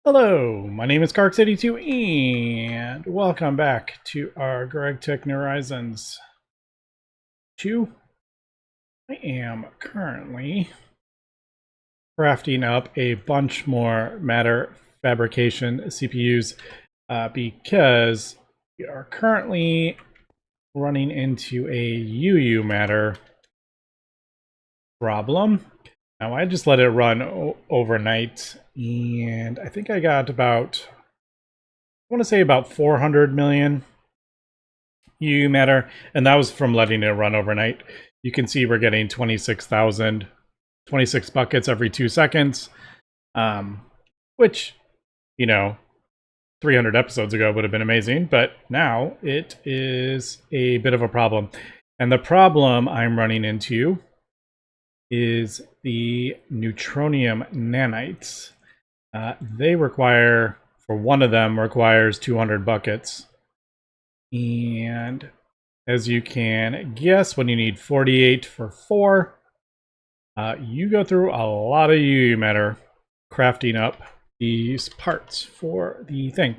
Hello, my name is Carx82 and welcome back to our GregTech New Horizons 2. I am currently crafting up a bunch more matter fabrication CPUs because we are currently running into a UU matter problem. Now I just let it run overnight and I think I got about, I want to say about 400 million UU matter, and that was from letting it run overnight. You can see we're getting 26 buckets every 2 seconds, which, you know, 300 episodes ago would have been amazing, but now it is a bit of a problem. And the problem I'm running into is the neutronium nanites. They require, for one of them, requires 200 buckets. And as you can guess, when you need 48 for 4, you go through a lot of UU matter crafting up these parts for the thing.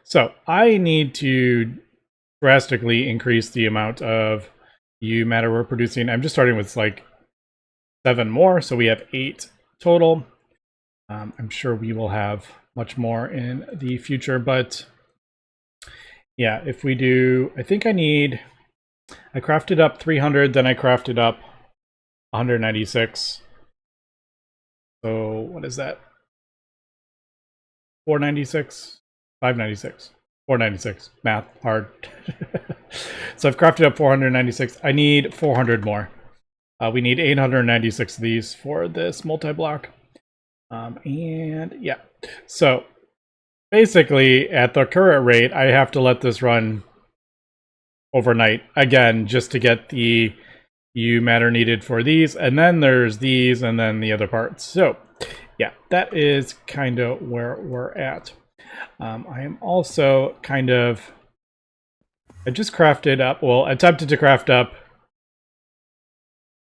So I need to drastically increase the amount of UU matter we're producing. I'm just starting with like 7 more, so we have 8 total. I'm sure we will have much more in the future, but yeah, if we do, I think I crafted up 300, then I crafted up 196. So what is that? 496? 596. 496. Math, hard. So I've crafted up 496. I need 400 more. We need 896 of these for this multi-block. And yeah, so basically at the current rate, I have to let this run overnight again just to get the UU matter needed for these, and then there's these, and then the other parts. So yeah, that is kind of where we're at. I am also kind of, I just crafted up, well, attempted to craft up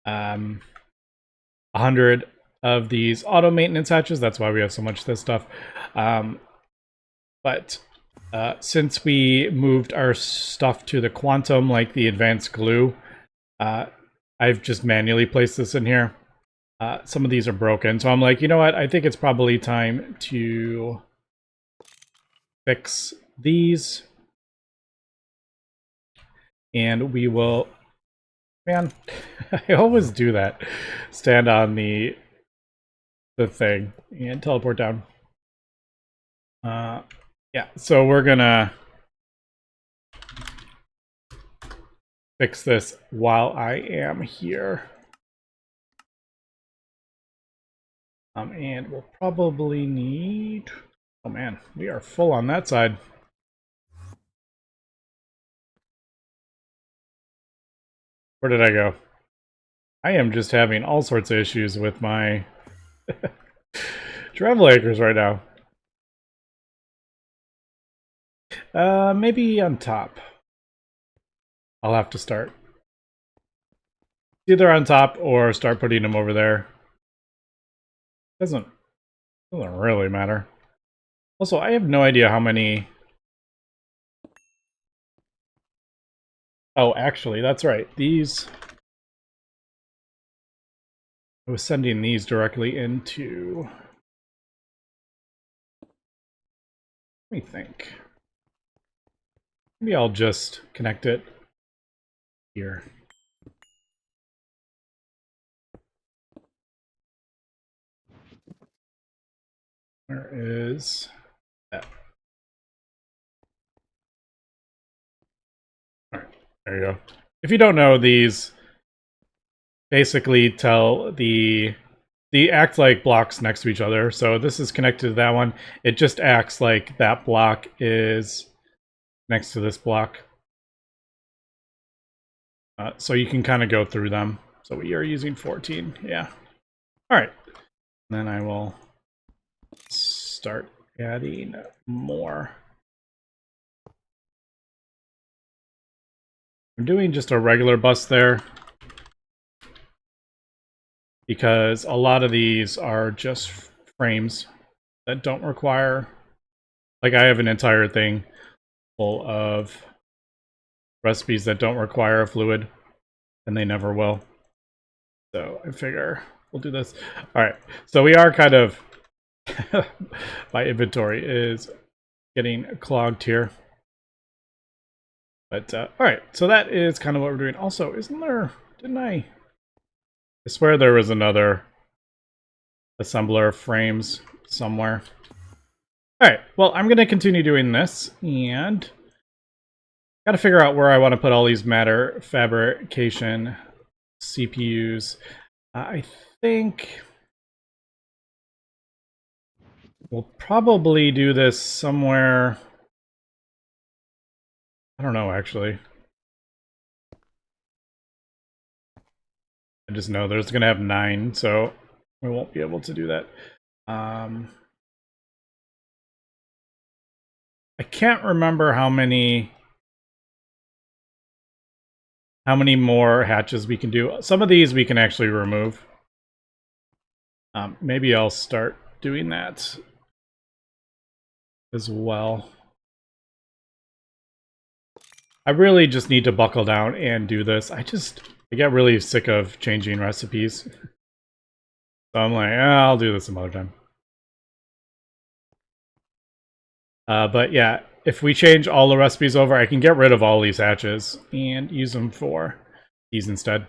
100 of these auto maintenance hatches. That's why we have so much of this stuff. But since we moved our stuff to the quantum, like the advanced glue, I've just manually placed this in here. Some of these are broken, so I'm like, you know what? I think it's probably time to fix these. And we will... Man, I always do that. Stand on the thing and teleport down. Yeah, so we're gonna fix this while I am here. And we'll probably need... Oh man, we are full on that side. Where did I go? I am just having all sorts of issues with my travel anchors right now. Maybe on top. I'll have to start. Either on top or start putting them over there. Doesn't really matter. Also, I have no idea how many... Oh, actually, that's right. These... I was sending these directly into... Let me think. Maybe I'll just connect it here. Where is that? Alright, there you go. If you don't know, these basically tell the act like blocks next to each other. So this is connected to that one. It just acts like that block is next to this block. So you can kind of go through them. So we are using 14, yeah. All right, then I will start adding more. I'm doing just a regular bus there because a lot of these are just frames. that don't require, like I have an entire thing full of recipes that don't require a fluid, and they never will. So I figure we'll do this. All right, so we are kind of, my inventory is getting clogged here. But all right, so that is kind of what we're doing. Also, isn't there, didn't I swear there was another assembler of frames somewhere. All right, well, I'm going to continue doing this, and got to figure out where I want to put all these matter fabrication CPUs. I think we'll probably do this somewhere. I don't know, actually. I just know there's going to have 9, so we won't be able to do that. I can't remember how many more hatches we can do. Some of these we can actually remove. Maybe I'll start doing that as well. I really just need to buckle down and do this. I get really sick of changing recipes. So I'm like, I'll do this some other time. But yeah, if we change all the recipes over, I can get rid of all these hatches and use them for these instead.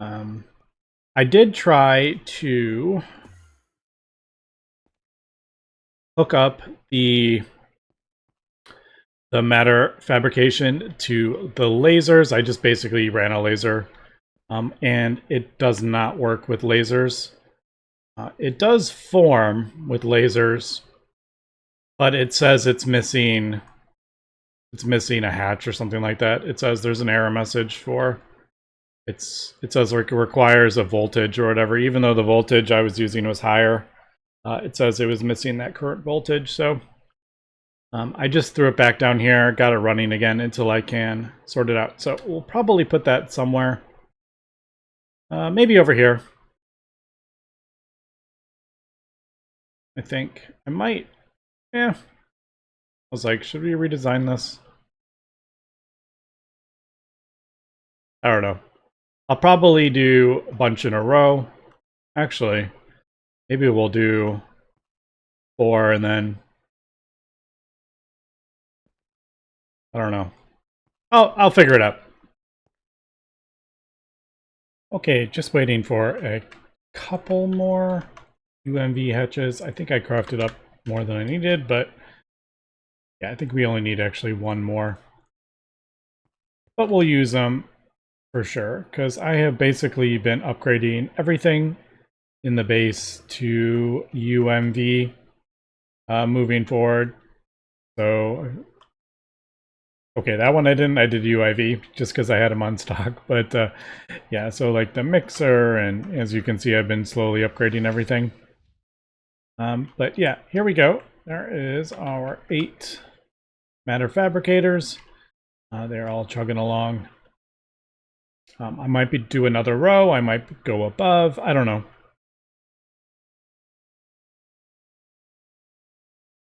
I did try to hook up the matter fabrication to the lasers. I just basically ran a laser, and it does not work with lasers. It does form with lasers, but it says it's missing a hatch or something like that. It says there's an error message for it says like it requires a voltage or whatever, even though the voltage I was using was higher. It says it was missing that current voltage, so I just threw it back down here, got it running again until I can sort it out. So we'll probably put that somewhere. Maybe over here. I think I might. Yeah. I was like, should we redesign this? I don't know. I'll probably do a bunch in a row. Actually, maybe we'll do 4 and then I don't know. I'll figure it out. Okay, just waiting for a couple more UMV hatches. I think I crafted up more than I needed, but yeah, I think we only need actually 1 more. But we'll use them for sure, because I have basically been upgrading everything in the base to UMV moving forward. So, okay, that one I didn't. I did UIV just because I had them on stock. But yeah, so like the mixer, and as you can see, I've been slowly upgrading everything. But yeah, here we go. There is our 8 matter fabricators. They're all chugging along. I might do another row. I might go above. I don't know.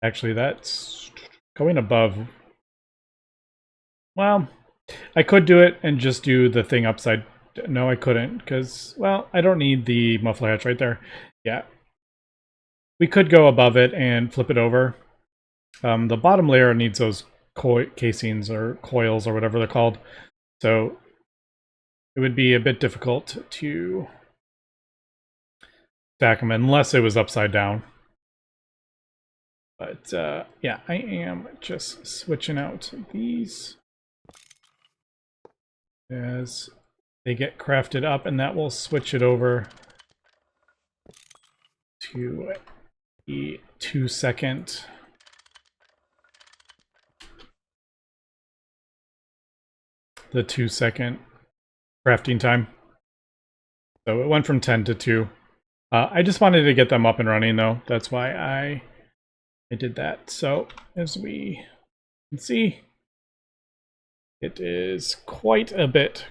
Actually, that's going above. Well, I could do it and just do the thing upside. No, I couldn't because, well, I don't need the muffler hatch right there. Yeah. We could go above it and flip it over. The bottom layer needs those casings or coils or whatever they're called. So it would be a bit difficult to stack them unless it was upside down. But yeah, I am just switching out these as they get crafted up, and that will switch it over to the 2-second. The 2-second crafting time. So it went from 10 to 2. I just wanted to get them up and running though. That's why I did that. So as we can see, it is quite a bit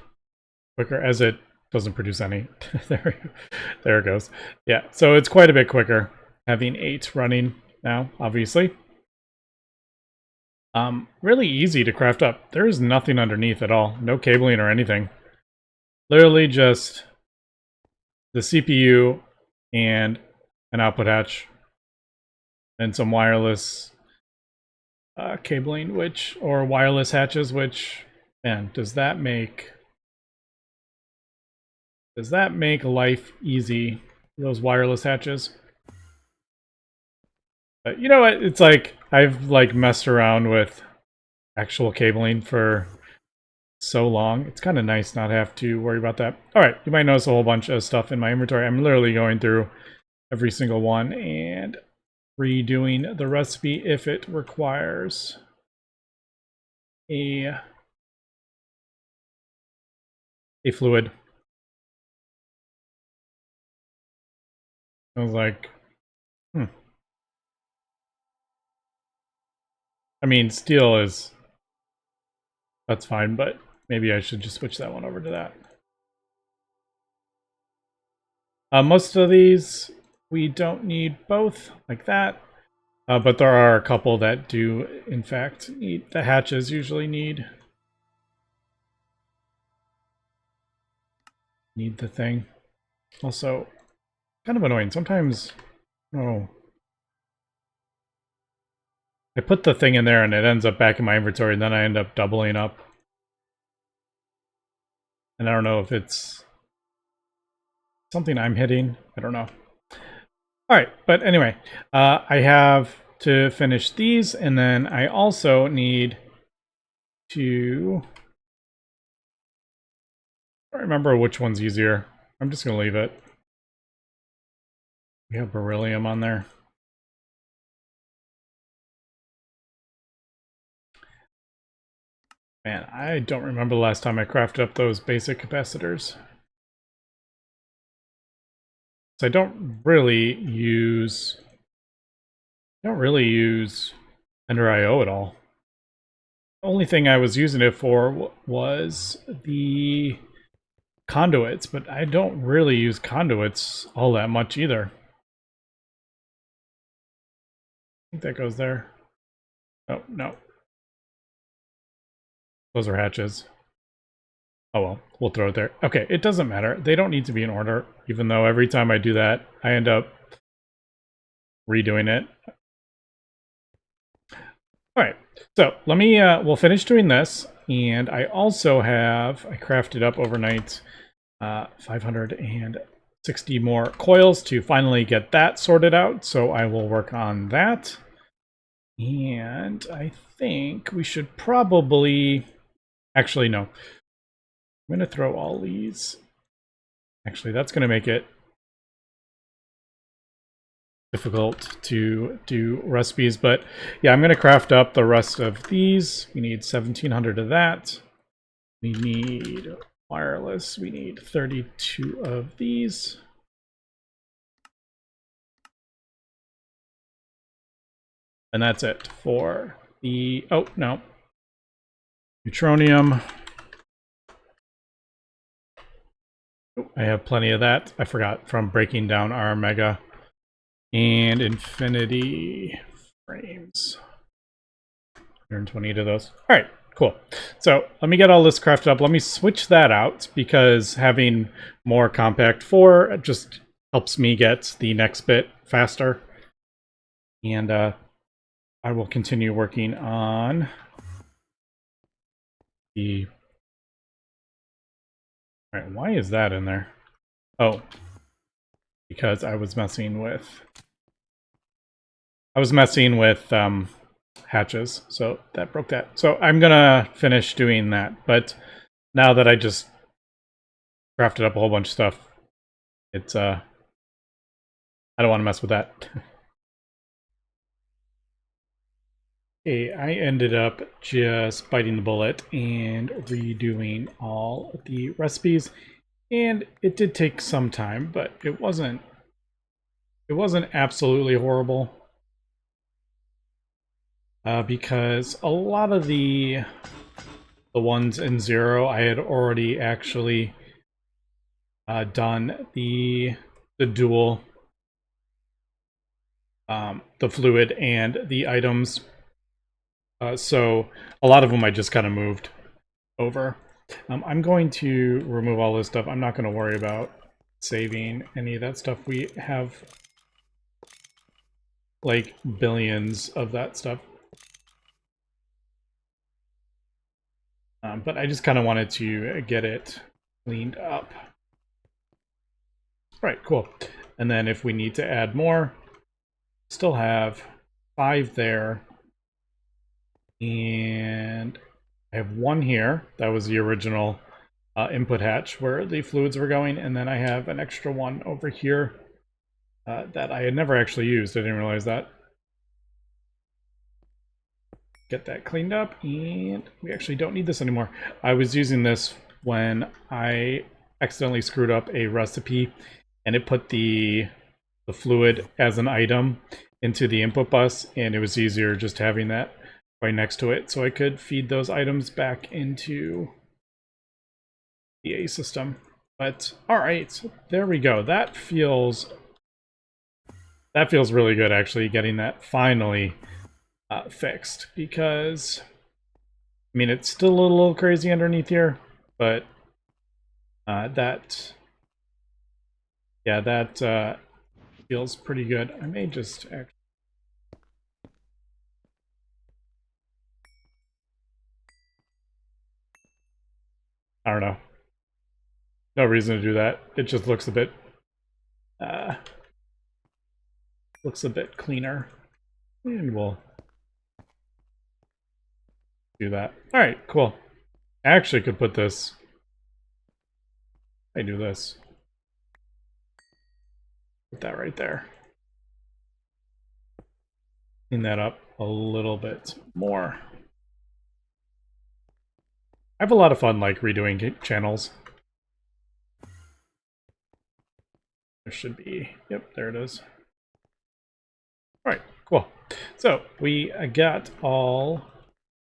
quicker as it doesn't produce any. There it goes. Yeah, so it's quite a bit quicker. having 8 running now, obviously. Really easy to craft up. There's nothing underneath at all. No cabling or anything. Literally just the CPU and an output hatch and some wireless cabling, or wireless hatches, which, man, does that make life easy, those wireless hatches? But you know what? It's like I've messed around with actual cabling for so long. It's kind of nice not have to worry about that. All right, you might notice a whole bunch of stuff in my inventory. I'm literally going through every single one and redoing the recipe if it requires a fluid. I was like, I mean, steel is, that's fine, but maybe I should just switch that one over to that. Most of these, we don't need both like that, but there are a couple that do, in fact, need, the hatches usually need the thing. Also, kind of annoying. Sometimes, oh, I put the thing in there and it ends up back in my inventory, and then I end up doubling up. And I don't know if it's something I'm hitting. I don't know. All right, but anyway, I have to finish these, and then I also need to, I don't remember which one's easier. I'm just going to leave it. We have beryllium on there. Man, I don't remember the last time I crafted up those basic capacitors. So I don't really use Ender IO at all. The only thing I was using it for was the conduits, but I don't really use conduits all that much either. I think that goes there. Oh, no. Those are hatches. Oh well, we'll throw it there. Okay, it doesn't matter. They don't need to be in order, even though every time I do that, I end up redoing it. All right, so let me, we'll finish doing this. And I also have, I crafted up overnight 560 more coils to finally get that sorted out. So I will work on that. And I think we should probably, actually, no. I'm going to throw all these. Actually, that's going to make it difficult to do recipes. But yeah, I'm going to craft up the rest of these. We need 1,700 of that. We need wireless. We need 32 of these. And that's it for the, oh, no. Neutronium. Oh, I have plenty of that. I forgot from breaking down our Mega. And infinity frames. 128 of those. All right, cool. So let me get all this crafted up. Let me switch that out because having more compact 4 just helps me get the next bit faster. And I will continue working on the... All right, why is that in there? Oh, because I was messing with hatches, so that broke that. So I'm gonna finish doing that, but now that I just crafted up a whole bunch of stuff, it's I don't want to mess with that. Okay, I ended up just biting the bullet and redoing all the recipes, and it did take some time, but it wasn't absolutely horrible. Because a lot of the ones in 0, I had already actually done the dual the fluid and the items. So a lot of them I just kind of moved over. I'm going to remove all this stuff. I'm not going to worry about saving any of that stuff. We have like billions of that stuff. But I just kind of wanted to get it cleaned up. Right, cool. And then if we need to add more, still have 5 there. And I have 1 here. That was the original input hatch where the fluids were going. And then I have an extra 1 over here that I had never actually used. I didn't realize that. Get that cleaned up, and we actually don't need this anymore. I was using this when I accidentally screwed up a recipe, and it put the fluid as an item into the input bus, and it was easier just having that right next to it, so I could feed those items back into the A system. But all right, there we go. That feels really good, actually, getting that finally fixed, because I mean, it's still a little crazy underneath here, but that feels pretty good. I may just actually, I don't know, no reason to do that. It just looks a bit cleaner, and we'll do that. All right, cool. I actually could put this. I do this. Put that right there. Clean that up a little bit more. I have a lot of fun like redoing channels. There should be. Yep, there it is. All right, cool. So we got all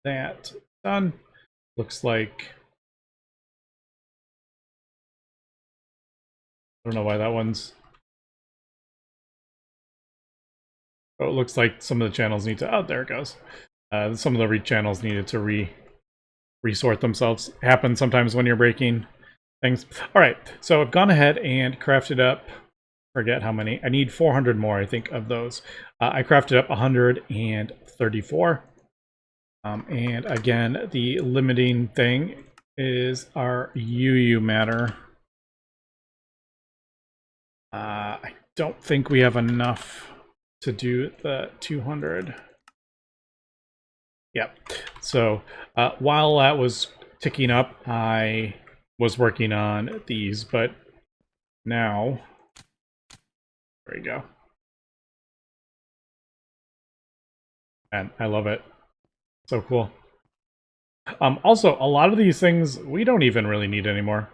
that done. Looks like, I don't know why that one's, oh, it looks like some of the channels need to, oh, there it goes. Some of the channels needed to resort themselves. Happens sometimes when you're breaking things. All right, so I've gone ahead and crafted up, forget how many, I need 400 more, I think, of those. I crafted up 134. And again, the limiting thing is our UU matter. I don't think we have enough to do the 200. Yep. So while that was ticking up, I was working on these, but now, there you go. And I love it. So cool. Also, a lot of these things we don't even really need anymore.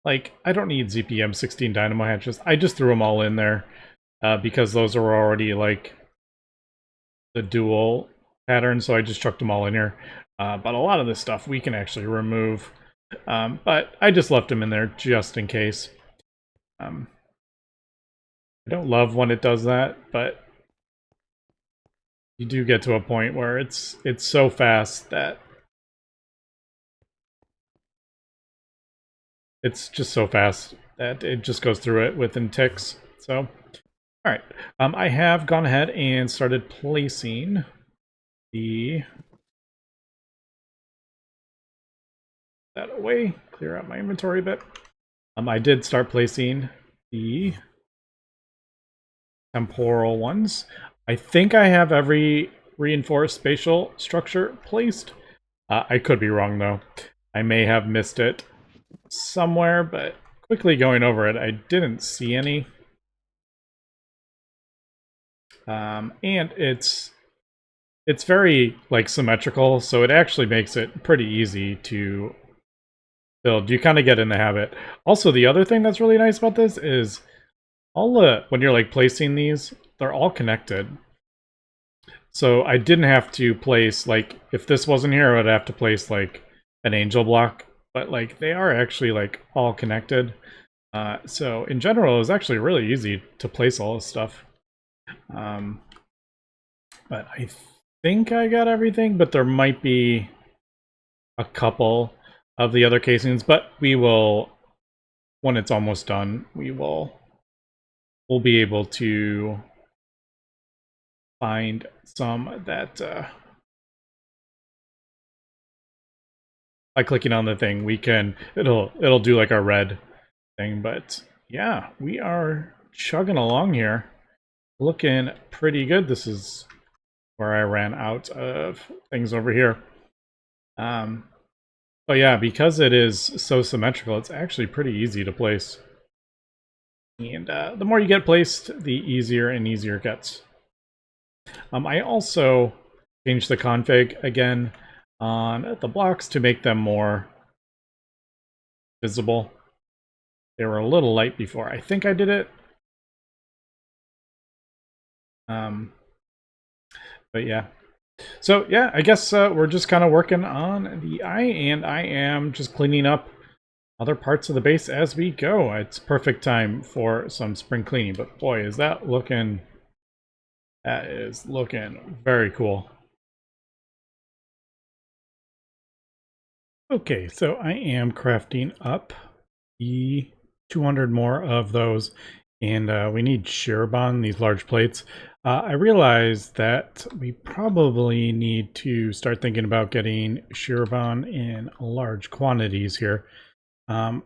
Like, I don't need ZPM 16 dynamo hatches. I just threw them all in there because those are already like the dual pattern, so I just chucked them all in here. But a lot of this stuff we can actually remove. But I just left them in there just in case. I don't love when it does that, but you do get to a point where it's so fast that it's just so fast that it just goes through it within ticks. So, all right, I have gone ahead and started placing the that away, clear out my inventory a bit. I did start placing the temporal ones. I think I have every reinforced spatial structure placed. I could be wrong though. I may have missed it somewhere, but quickly going over it, I didn't see any. And it's very like symmetrical, so it actually makes it pretty easy to build. You kind of get in the habit. Also, the other thing that's really nice about this is all the, when you're like placing these, they're all connected. So I didn't have to place, like, if this wasn't here, I would have to place like an angel block, but like they are actually like all connected. So in general, it was actually really easy to place all this stuff. But I think I got everything, but there might be a couple of the other casings, but we will, when it's almost done, we'll be able to find some that by clicking on the thing we can, it'll do like a red thing. But yeah, we are chugging along here, looking pretty good. This is where I ran out of things over here. But yeah, because it is so symmetrical, it's actually pretty easy to place. And the more you get placed, the easier and easier it gets. I also changed the config again on the blocks to make them more visible. They were a little light before. I think I did it. But yeah. So yeah, I guess we're just kind of working on the eye, and I am just cleaning up other parts of the base as we go. It's perfect time for some spring cleaning, but boy, is that looking... That is looking very cool. Okay, so I am crafting up the 200 more of those, and we need Shirobon, these large plates. I realized that we probably need to start thinking about getting Shirobon in large quantities here.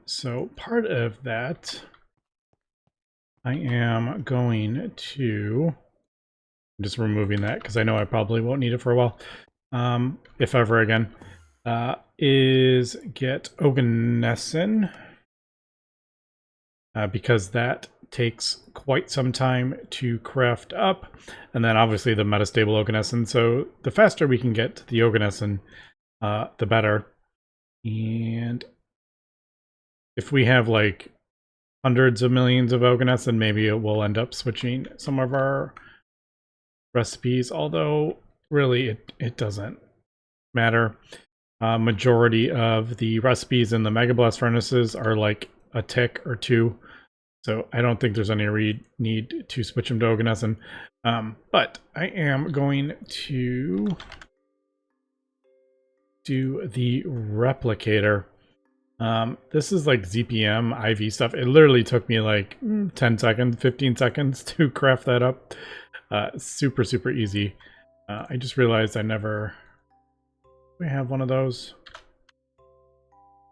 So part of that, I am going to... I'm just removing that because I know I probably won't need it for a while, if ever again, is get Oganesson, because that takes quite some time to craft up, and then obviously the metastable Oganesson. So the faster we can get the Oganesson, the better. And if we have like hundreds of millions of Oganesson, maybe it will end up switching some of our recipes, although really it doesn't matter. Majority of the recipes in the Mega Blast furnaces are like a tick or two, so I don't think there's any need to switch them to Oganesson. But I am going to do the replicator. This is like ZPM IV stuff. It literally took me like 10 seconds, 15 seconds to craft that up. Super easy. I just realized I never... We have one of those. I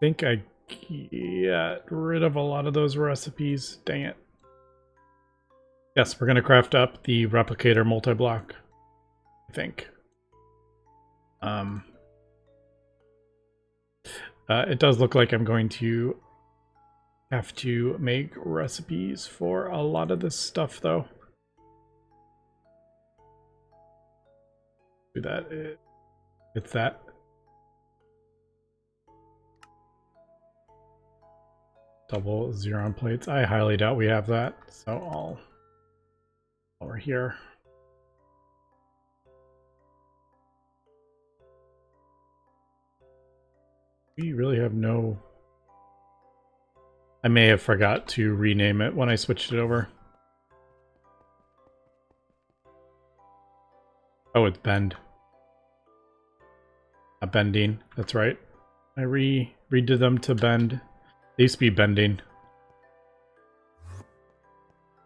think I get rid of a lot of those recipes. Dang it. Yes, we're going to craft up the replicator multi-block, I think. It does look like I'm going to have to make recipes for a lot of this stuff, though. Do that. It's that. Double Xeron plates. I highly doubt we have that, so I'll over here. We really have no... I may have forgot to rename it when I switched it over. Oh, it's bend. Bending, that's right. I redid them to bend. They used to be bending.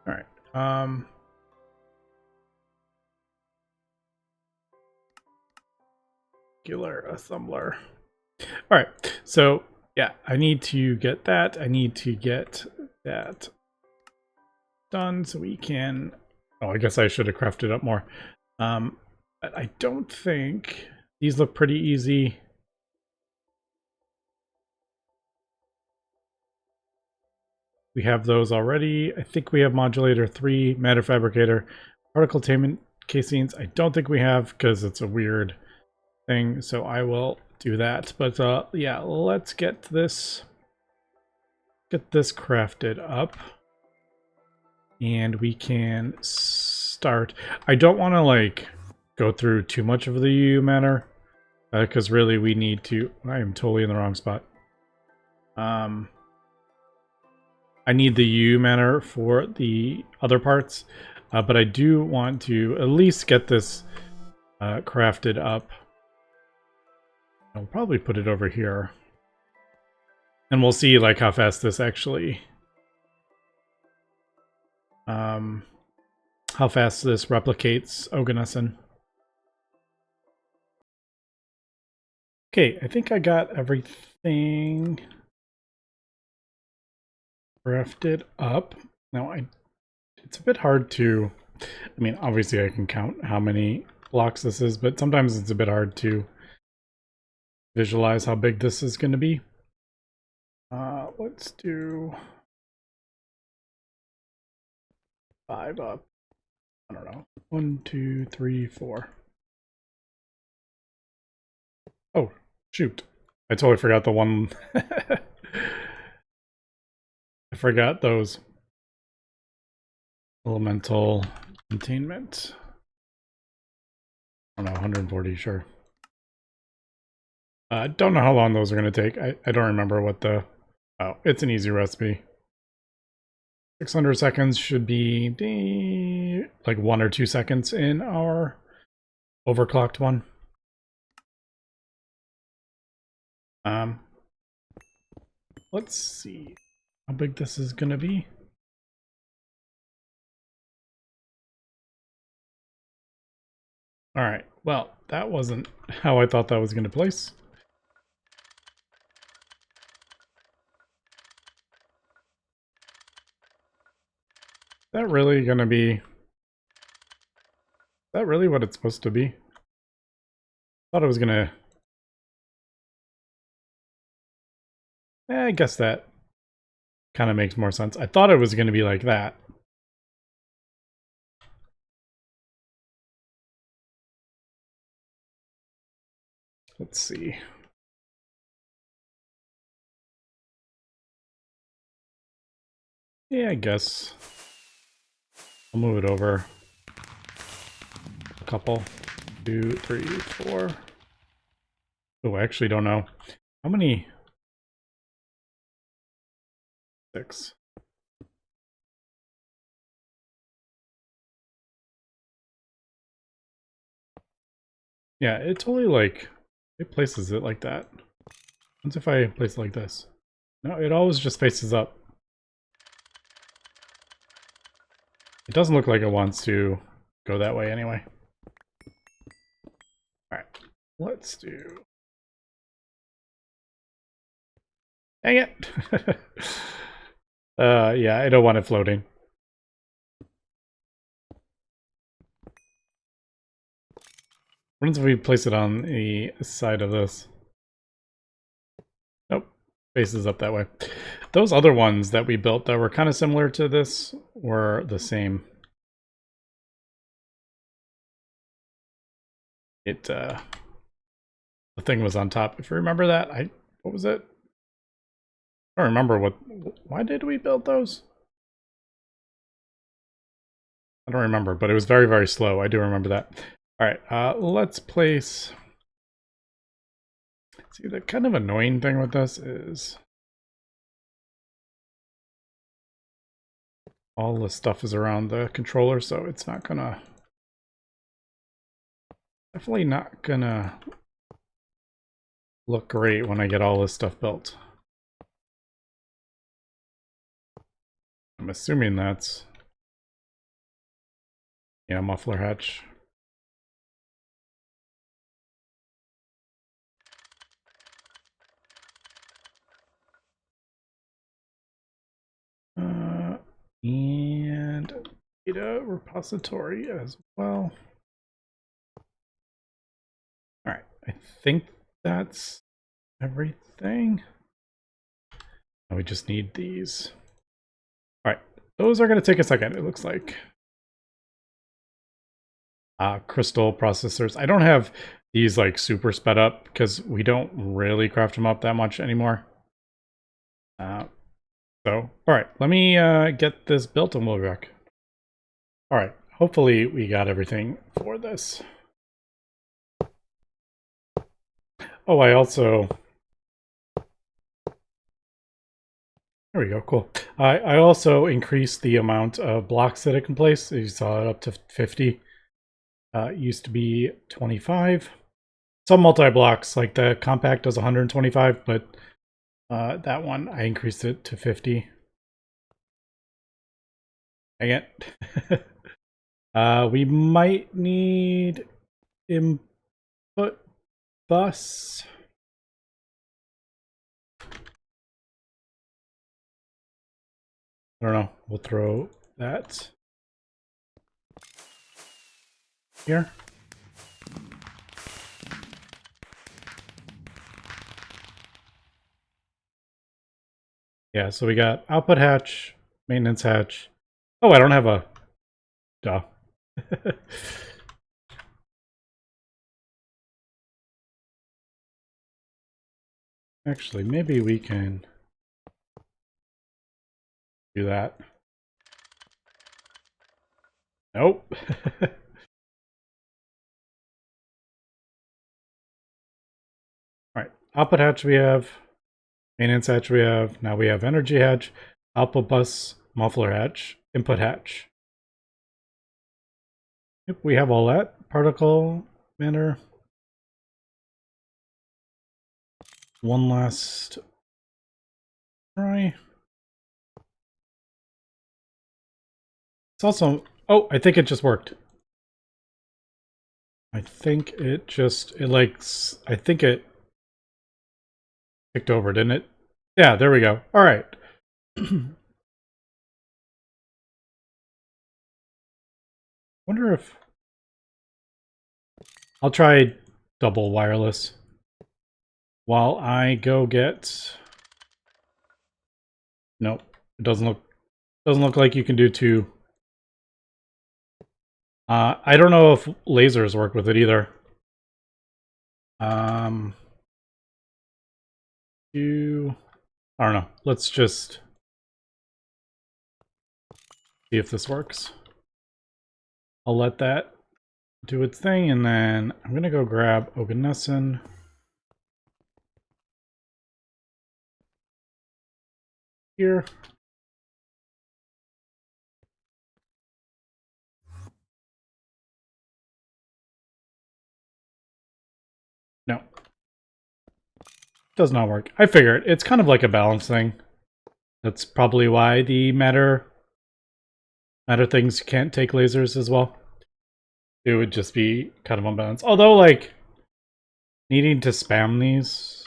Alright. Regular assembler. Alright, so yeah, I need to get that. I need to get that done so we can... Oh, I guess I should have crafted up more. But I don't think... These look pretty easy. We have those already. I think we have modulator 3, matter fabricator, particle containment casings. I don't think we have because it's a weird thing, so I will do that. But yeah, let's get this crafted up, and we can start. I don't want to like go through too much of the UU matter, because really we need to... I am totally in the wrong spot. I need the UU matter for the other parts, But I do want to at least get this crafted up. I'll probably put it over here. And we'll see like how fast this actually... how fast this replicates Oganesson. Okay, I think I got everything crafted up. Now, it's a bit hard to... I mean, obviously I can count how many blocks this is, but sometimes it's a bit hard to visualize how big this is going to be. Let's do 5 up. I don't know. 1, 2, 3, 4. Oh, shoot. I totally forgot the one. I forgot those. Elemental containment. I don't know, 140, sure. I don't know how long those are going to take. I don't remember what the... Oh, it's an easy recipe. 600 seconds should be like 1 or 2 seconds in our overclocked one. Let's see how big this is going to be. All right, well, that wasn't how I thought that was going to place. Is that really going to be... Is that really what it's supposed to be? I thought it was going to... I guess that kind of makes more sense. I thought it was going to be like that. Let's see. Yeah, I guess I'll move it over a couple. 2, 3, 4. Oh, I actually don't know. How many? 6. Yeah, it totally like, it places it like that. What's if I place it like this? No, it always just faces up. It doesn't look like it wants to go that way anyway. Alright, let's do... Dang it! Yeah, I don't want it floating. What if we place it on the side of this? Nope, faces up that way. Those other ones that we built that were kind of similar to this were the same. The thing was on top. If you remember that, what was it? I don't remember why did we build those? I don't remember, but it was very, very slow. I do remember that. All right, let's place... See, the kind of annoying thing with this is all the stuff is around the controller, so it's not gonna... Definitely not gonna look great when I get all this stuff built. I'm assuming that's... Yeah, muffler hatch. And data repository as well. All right, I think that's everything. Now we just need these. All right, those are going to take a second, it looks like. Crystal processors. I don't have these like super sped up because we don't really craft them up that much anymore. So, all right, let me get this built and we'll be back. All right, hopefully we got everything for this. Oh, I There we go, cool. I also increased the amount of blocks that it can place. You saw it up to 50. It used to be 25. Some multi-blocks, like the compact does 125, but that one, I increased it to 50. Dang it. We might need input bus. I don't know. We'll throw that here. Yeah, so we got output hatch, maintenance hatch. Oh, I don't have a... Duh. Actually, maybe we can do that. Nope. Alright, output hatch we have, maintenance hatch we have, now we have energy hatch, output bus, muffler hatch, input hatch. Yep, we have all that. Particle matter. One last try. It's also... Oh, I think it just worked. I think it just... I think it ticked over, didn't it? Yeah, there we go. All right. Wonder if... I'll try double wireless while I go get... Nope. It doesn't look like you can do two. I don't know if lasers work with it either. I don't know. Let's just see if this works. I'll let that do its thing, and then I'm gonna go grab Oganesson. Here. No. Does not work. I figured. It's kind of like a balance thing. That's probably why the matter things can't take lasers as well. It would just be kind of unbalanced. Although, like, needing to spam these,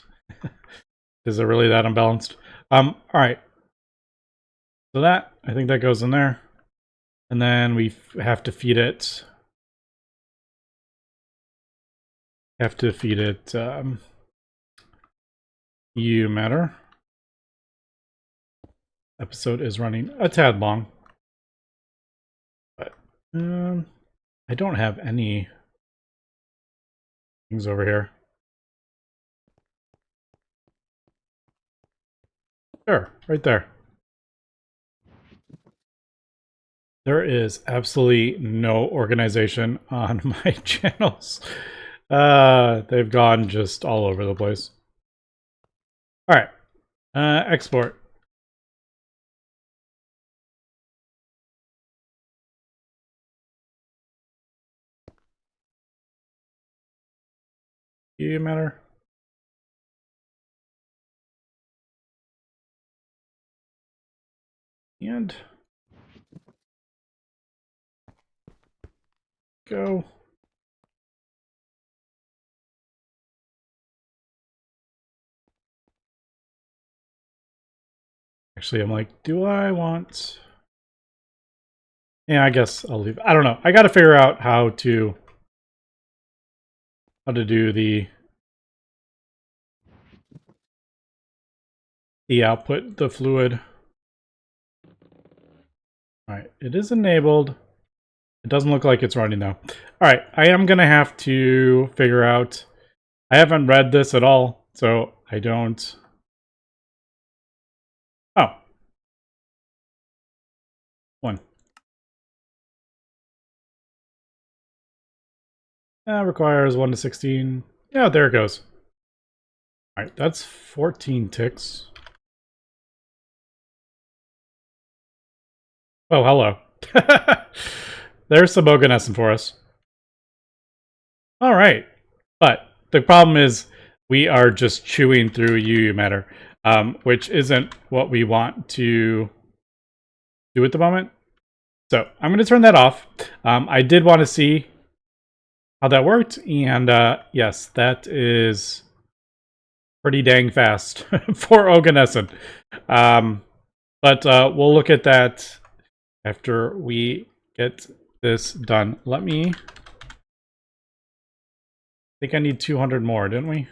is it really that unbalanced? Alright. So that, I think that goes in there. And then we have to feed it... EU matter. Episode is running a tad long. But, I don't have any things over here. Sure, right there. There is absolutely no organization on my channels. They've gone just all over the place. All right, export. You matter. And go. Actually, I'm like, do I want... Yeah, I guess I'll leave. I don't know. I got to figure out how to do the output, the fluid. All right, it is enabled. It doesn't look like it's running though. All right, I am gonna have to figure out. I haven't read this at all, so I don't. Oh, one. Requires 1 to 16. Yeah, there it goes. All right, that's 14 ticks. Oh, hello. There's some Oganesson for us. All right. But the problem is we are just chewing through UU matter, which isn't what we want to do at the moment. So I'm going to turn that off. I did want to see how that worked. And yes, that is pretty dang fast for Oganesson. But we'll look at that after we get this done. Let me... I think I need 200 more, didn't we?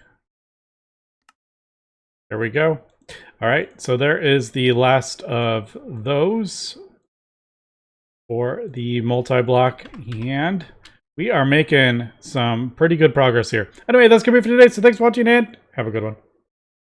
There we go. All right, so there is the last of those for the multi-block, and we are making some pretty good progress here. Anyway, that's going to be it for today, so thanks for watching, and have a good one.